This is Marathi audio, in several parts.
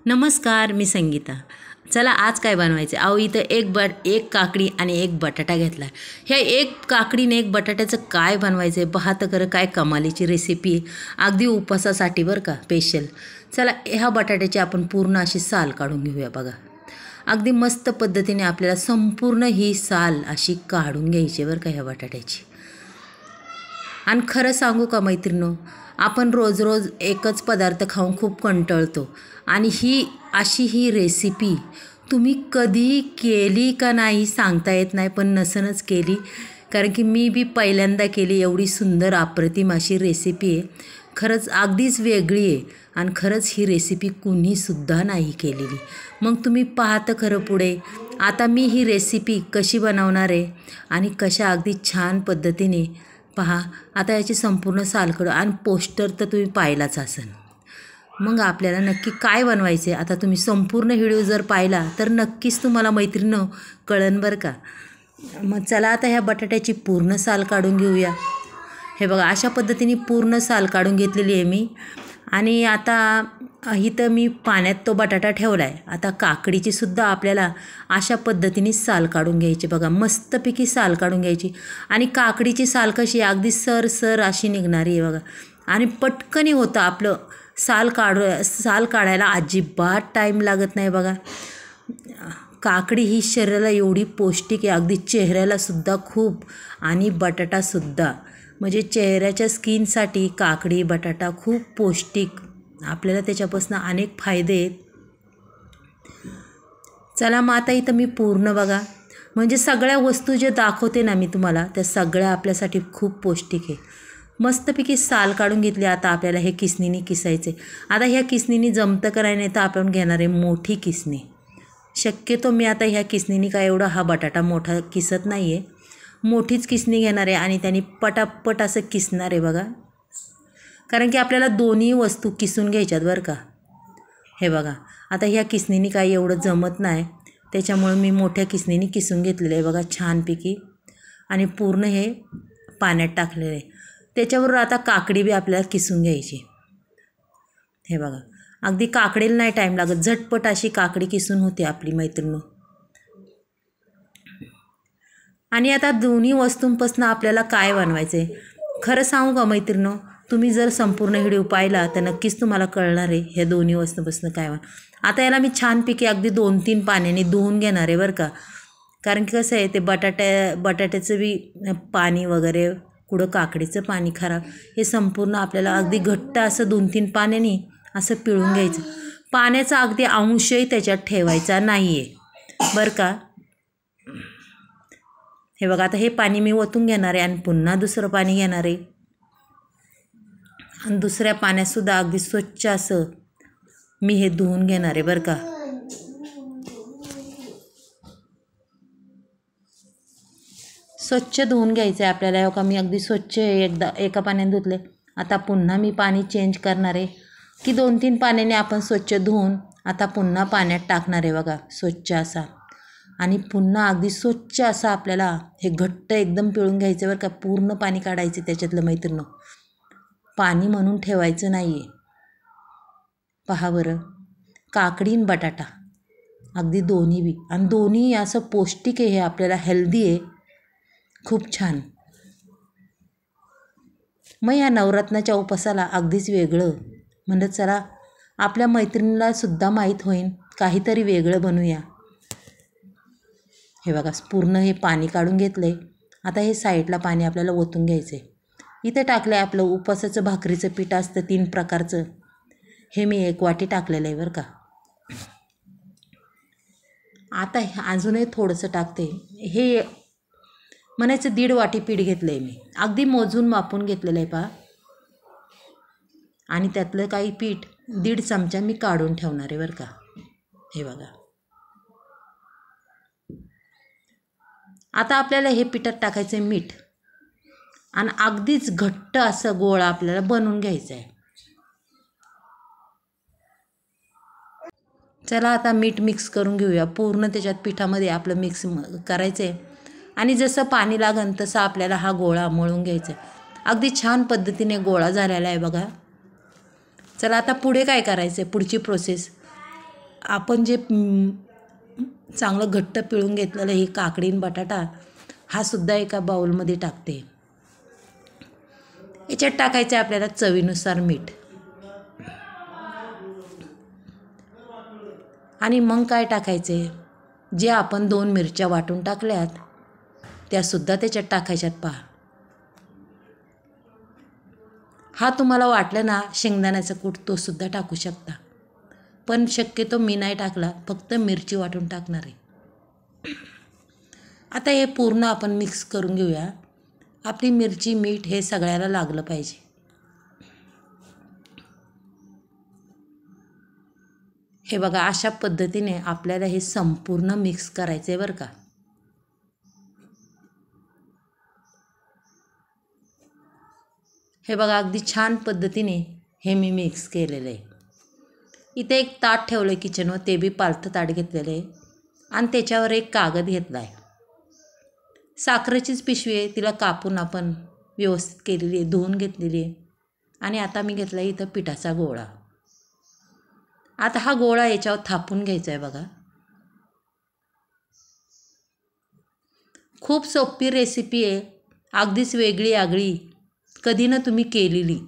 नमस्कार, मी संगीता. चला आज काय बनवायचं? अहो इथं एक काकडी आणि एक बटाटा घेतला. ह्या एक काकडीने एक बटाट्याचं काय बनवायचं आहे पहा तर खरं, काय कमालीची रेसिपी आहे. अगदी उपवासासाठी बरं का, स्पेशल. चला ह्या बटाट्याची आपण पूर्ण अशी साल काढून घेऊया. बघा अगदी मस्त पद्धतीने आपल्याला संपूर्ण ही साल अशी काढून घ्यायची बरं का ह्या बटाट्याची. आणि खरं सांगू का मैत्रिणो, आपण रोज रोज एकच पदार्थ खाऊन खूप कंटाळतो आणि ही रेसिपी तुम्ही कधी केली का नाही सांगता येत नाही, पण नसनच केली, कारण की मी बी पहिल्यांदा केली. एवढी सुंदर अप्रतिम अशी रेसिपी आहे. खरंच अगदीच वेगळी आहे आणि खरंच ही रेसिपी कुणीसुद्धा नाही केलेली. मग तुम्ही पाहतं खरं पुढे. आता मी ही रेसिपी कशी बनवणार आहे आणि कशा अगदी छान पद्धतीने पहा. आता याची संपूर्ण सालकडं आणि पोस्टर तर तुम्ही पाहिलाच असेल. मग आपल्याला नक्की काय बनवायचे, आता तुम्ही संपूर्ण व्हिडिओ जर पाहिला तर नक्कीच तुम्हाला मैत्रिणींनो कळन बरं का. मग चला आता ह्या बटाट्याची पूर्ण साल काढून घेऊया. हे बघा अशा पद्धतीने पूर्ण साल काढून घेतलेली आहे मी. आणि आता इथं मी पाण्यात तो बटाटा ठेवला आहे. आता काकडीची सुद्धा आपल्याला अशा पद्धतीने साल काढून घ्यायची. बघा मस्तपैकी साल काढून घ्यायची. आणि काकडीची साल कशी अगदी सर अशी निघणारी आहे बघा. आणि पटकनी होतं आपलं साल काढायला अजिबात टाईम लागत नाही बघा. काकडी ही शरीराला एवढी पौष्टिक आहे, अगदी चेहऱ्यालासुद्धा खूप. आणि बटाटासुद्धा, म्हणजे चेहऱ्याच्या स्किनसाठी काकडी बटाटा खूप पौष्टिक. आपल्याला त्याच्यापासून अनेक फायदे आहेत. चला मग आता इथं मी पूर्ण बघा, म्हणजे सगळ्या वस्तू जे दाखवते ना मी तुम्हाला, त्या सगळ्या आपल्यासाठी खूप पौष्टिक आहे. मस्तपैकी साल काढून घेतली. आता आपल्याला हे किसनीने किसायचे. आता ह्या किसनीने जमतं करायला, नाही तर आपण घेणार आहे मोठी किसणी. शक्यतो मी आता ह्या किसनीने काय एवढा हा बटाटा मोठा किसत नाही आहे, मोठीच किसणी घेणार आहे आणि त्यांनी पटापट असं किसणार आहे बघा. कारण की आपल्याला दोन्ही वस्तू किसून घ्यायच्यात बरं का. हे बघा आता ह्या किसनीने काही एवढं जमत नाही, त्याच्यामुळे मी मोठ्या किसनीने किसून घेतलेलं आहे बघा छानपैकी. आणि पूर्ण हे पाण्यात टाकलेलं आहे. त्याच्याबरोबर आता काकडी बी आपल्याला किसून घ्यायची. हे बघा अगदी काकडीला नाही टाईम लागत, झटपट अशी काकडी किसून होते आपली मैत्रिणी. आणि आता दोन्ही वस्तूंपासून आपल्याला काय बनवायचं आहे खरं सांगू का मैत्रिणींनो, तुम्ही जर संपूर्ण व्हिडिओ पाहिला तर नक्कीच तुम्हाला कळणार आहे ह्या दोन्ही वस्तूंपासून काय आता याला मी छानपैकी अगदी 2-3 पाण्याने धुवून घेणार आहे बरं का. कारण की कसं आहे, ते बटाट्याचं बी पाणी वगैरे, कुठं काकडीचं पाणी खराब, हे संपूर्ण आपल्याला अगदी घट्ट असं 2-3 पाण्याने असं पिळून घ्यायचं. पाण्याचा अगदी अंशही त्याच्यात ठेवायचा नाही आहे बरं का. हे बघा आता हे पाणी मी ओतून घेणार आहे आणि पुन्हा दुसरं पाणी घेणार आहे. आणि दुसऱ्या पाण्यातसुद्धा अगदी स्वच्छ असं मी हे धुवून घेणार आहे बरं का. स्वच्छ धुवून घ्यायचं आहे आपल्याला. हो का मी अगदी स्वच्छ एका पाण्याने धुतले. आता पुन्हा मी पाणी चेंज करणार आहे की 2-3 पाण्याने आपण स्वच्छ धुवून आता पुन्हा पाण्यात टाकणार आहे बघा स्वच्छ असा. आणि पुन्हा अगदी स्वच्छ असं आपल्याला हे घट्ट एकदम पिळून घ्यायचं बरं का. पूर्ण पाणी काढायचं त्याच्यातलं मैत्रिणी, पाणी म्हणून ठेवायचं नाही आहे. पहा बरं, काकडी आणि बटाटा अगदी दोन्ही बी, आणि दोन्ही असं पौष्टिक आहे, हे आपल्याला हेल्दी आहे, खूप छान. मग ह्या नवरात्राच्या उपासाला अगदीच वेगळं म्हणलं, चला आपल्या मैत्रिणीला सुद्धा माहीत होईल काहीतरी वेगळं बनवूया. हे बघा पूर्ण हे पाणी काढून घेतलं आहे. आता हे साईडला पाणी आपल्याला ओतून घ्यायचं आहे. इथं टाकलं आहे आपलं उपवासाचं भाकरीचं पीठ असतं 3 प्रकारचं, हे मी 1 वाटी टाकलेलं आहे बरं का. आता अजूनही थोडंसं टाकते. हे म्हणायचं 1.5 वाटी पीठ घेतलं आहे मी, अगदी मोजून मापून घेतलेलं आहे पहा. आणि त्यातलं काही पीठ 1.5 चमचा मी काढून ठेवणार आहे बरं का. हे बघा आता आपल्याला हे पिठात टाकायचं आहे मीठ, आणि अगदीच घट्ट असं गोळा आपल्याला बनवून घ्यायचं आहे. चला आता मीठ मिक्स करून घेऊया. पूर्ण त्याच्यात पिठामध्ये आपलं मिक्स करायचं आहे. आणि जसं पाणी लागन तसं आपल्याला हा गोळा मळून घ्यायचा आहे. अगदी छान पद्धतीने गोळा झालेला आहे बघा. चला आता पुढे काय करायचं आहे, पुढची प्रोसेस. आपण जे चांगलं घट्ट पिळून घेतलेलं ही काकडी आणि बटाटा हा सुद्धा एका बाउलमध्ये टाकते. याच्यात टाकायचं आहे आपल्याला चवीनुसार मीठ. आणि मग काय टाकायचे, जे आपण 2 मिरच्या वाटून टाकल्यात त्यासुद्धा त्याच्यात टाकायच्यात. पहा, हा तुम्हाला वाटलं ना शेंगदाण्याचा कूट तो सुद्धा टाकू शकता, पण शक्यतो मी नाही टाकला, फक्त मिरची वाटून टाकणार आहे. आता हे पूर्ण आपण मिक्स करून घेऊया. आपली मिरची मीठ हे सगळ्याला लागलं पाहिजे. हे बघा, अशा पद्धतीने आपल्याला हे संपूर्ण मिक्स करायचं आहे बरं का. हे बघा, अगदी छान पद्धतीने हे मी मिक्स केलेलं आहे. इथे एक ताट ठेवलं आहे किचनवर, ते बी पालथं ताट घेतलेलं आहे आणि त्याच्यावर एक कागद घेतला आहे. साखरेचीच पिशवी आहे, तिला कापून आपण व्यवस्थित केलेली आहे, धुवून घेतलेली आहे. आणि आता मी घेतला आहे इथं पिठाचा गोळा. आता हा गोळा याच्यावर थापून घ्यायचा आहे. बघा, खूप सोपी रेसिपी आहे, अगदीच वेगळी आगळी, कधी ना तुम्ही केलेली.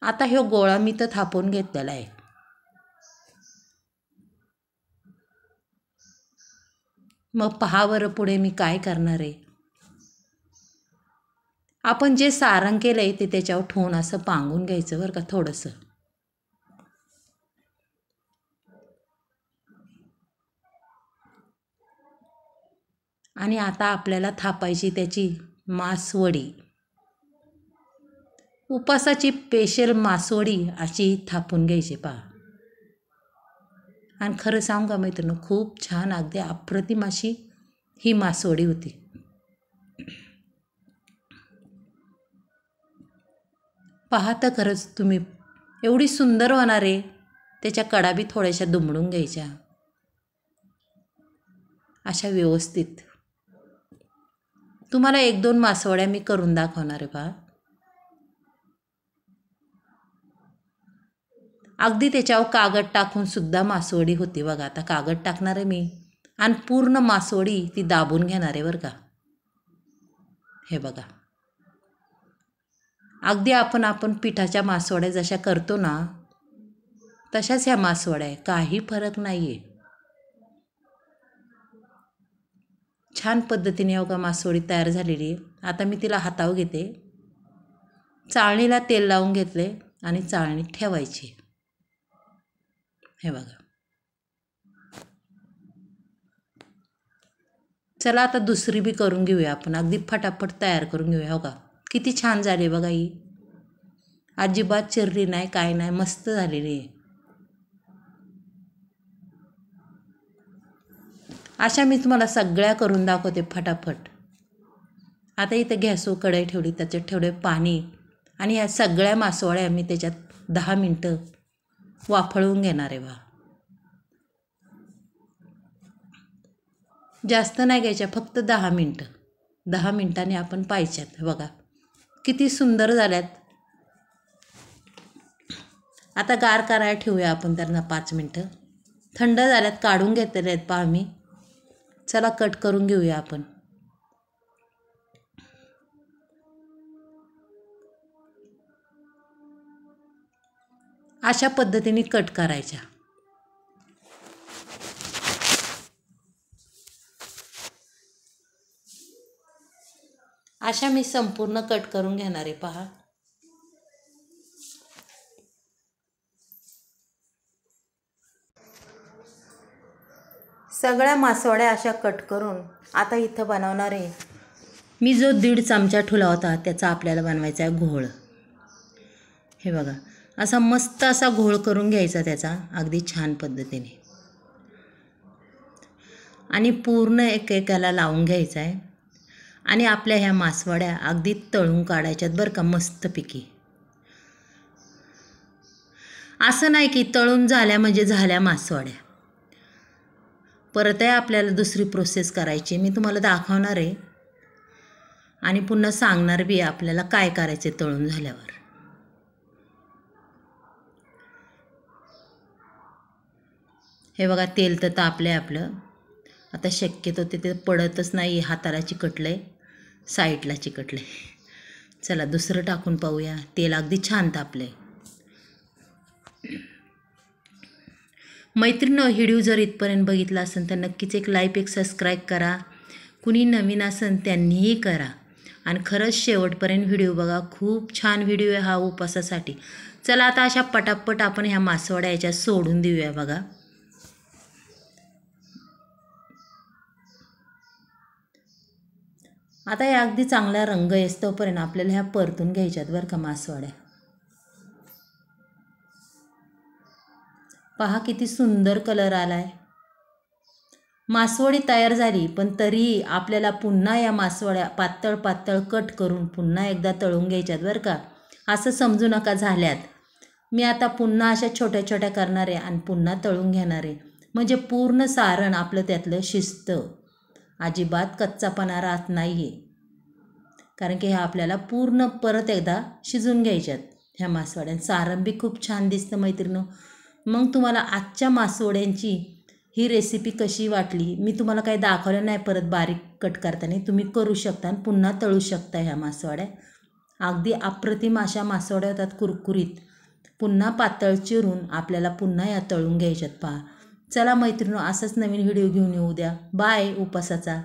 आता ह्यो गोळा मी तर थापून घेतलेला आहे. मग पहा बरं पुढे मी काय करणार आहे. आपण जे सारण केलं आहे ते त्याच्यावर ठेवून असं पांगून घ्यायचं बरं का थोडंसं. आणि आता आपल्याला थापायची त्याची मासवडी. उपासाची स्पेशल मासवडी अशी थापून घ्यायची. पहा, आणि खरं सांगू का मैत्रिणी, खूप छान अगदी अप्रतिम अशी ही मासवडी होती. पहा तर खरंच तुम्ही, एवढी सुंदर होणार आहे. त्याच्या कडा बी थोड्याशा दुमडून घ्यायच्या अशा व्यवस्थित. तुम्हाला 1-2 मासवड्या मी करून दाखवणार आहे. पहा, अगदी त्याच्यावर कागद टाकून सुद्धा मासवडी होती. बघा, आता कागद टाकणार आहे मी आणि पूर्ण मासवडी ती दाबून घेणार आहे बरं का. हे बघा, अगदी आपण पिठाच्या मासवड्या जशा करतो ना तशाच ह्या मासवड्या आहे, काही फरक नाही आहे. छान पद्धतीने बघा मासवडी तयार झालेली आहे. आता मी तिला हातावर घेते, चाळणीला तेल लावून घेतले आणि चाळणी ठेवायची. हे बघा, चला आता दुसरी बी करून घेऊया आपण, अगदी फटाफट तयार करून घेऊया. हो का, किती छान झाली बघा, ही अजिबात चिरली नाही, काय नाही, मस्त झालेली आहे. अशा मी तुम्हाला सगळ्या करून दाखवते फटाफट. आता इथं गॅसवर कढई ठेवली, त्याच्यात ठेवले पाणी आणि ह्या सगळ्या मासवड्या मी त्याच्यात 10 मिनटं वाफळून घेणार आहे. बा, जास्त नाही घ्यायच्या, फक्त 10 मिनटं. 10 मिनटांनी आपण पाहायच्यात. बघा किती सुंदर झाल्यात. आता गार करायला ठेवूया आपण त्यांना 5 मिनटं. थंड झाल्यात, काढून घेतलेले आहेत पहा मी. चला कट करून घेऊया आपण. अशा पद्धतीने कट करायच्या. अशा मी संपूर्ण कट करून घेणार आहे. पहा, सगळ्या मासवड्या अशा कट करून आता इथं बनवणार आहे मी. जो 1.5 चमचा ठेवला होता त्याचा आपल्याला बनवायचा आहे घोळ. हे बघा, असा मस्त असा घोळ करून घ्यायचा त्याचा अगदी छान पद्धतीने आणि पूर्ण एकेकाला लावून घ्यायचा आहे. आणि आपल्या ह्या मासवड्या अगदी तळून काढायच्यात बरं का मस्तपैकी. असं नाही की तळून झाल्या म्हणजे झाल्या मासवड्या. परत आहे आपल्याला दुसरी प्रोसेस करायची, मी तुम्हाला दाखवणार आहे आणि पुन्हा सांगणार बी आपल्याला काय करायचे तळून झाल्यावर. हे बघा तेल तर तापलं आहे आपलं. आता शक्यतो ते पडतच नाही, हाताला चिकटलं आहे, साईडला चिकटलं आहे. चला दुसरं टाकून पाहूया. तेल अगदी छान तापलं आहे. मैत्रिणींनो, व्हिडिओ जर इथपर्यंत बघितला असेल तर नक्कीच एक लाईक, एक सबस्क्राईब करा. कुणी नवीन असेल त्यांनीही करा. आणि खरंच शेवटपर्यंत व्हिडिओ बघा, खूप छान व्हिडिओ आहे हा उपासासाठी. चला आता अशा पटापट आपण ह्या मासवड्या याच्यात सोडून देऊया बघा. आता या अगदी चांगला रंग येतोपर्यंत आपल्याला ह्या परतून घ्यायच्यात बरं का मासवड्या. पहा किती सुंदर कलर आलाय. मासवडी तयार झाली, पण तरीही आपल्याला पुन्हा या मासवड्या पातळ पातळ कट करून पुन्हा एकदा तळून घ्यायच्यात बरं का. असं समजू नका झाल्यात. मी आता पुन्हा अशा छोट्या छोट्या करणार आहे आणि पुन्हा तळून घेणार आहे. म्हणजे पूर्ण सारण आपलं त्यातलं शिजतं, अजिबात कच्चापणा राहत नाही आहे. कारण की ह्या आपल्याला पूर्ण परत एकदा शिजून घ्यायच्यात ह्या मासवड्या. सारण बी खूप छान दिसतं मैत्रिणींनो. मग तुम्हाला आजच्या मासवड्यांची ही रेसिपी कशी वाटली, मी तुम्हाला काही दाखवलं नाही परत बारीक कट करताना. तुम्ही करू शकता आणि पुन्हा तळू शकता ह्या मासवड्या. अगदी अप्रतिम अशा मासवड्या होतात कुरकुरीत. पुन्हा पातळ चिरून आपल्याला पुन्हा या तळून घ्यायच्यात पहा. चला मैत्रिणींनो, असंच नवीन व्हिडिओ घेऊन येऊ द्या. बाय उपासाचा.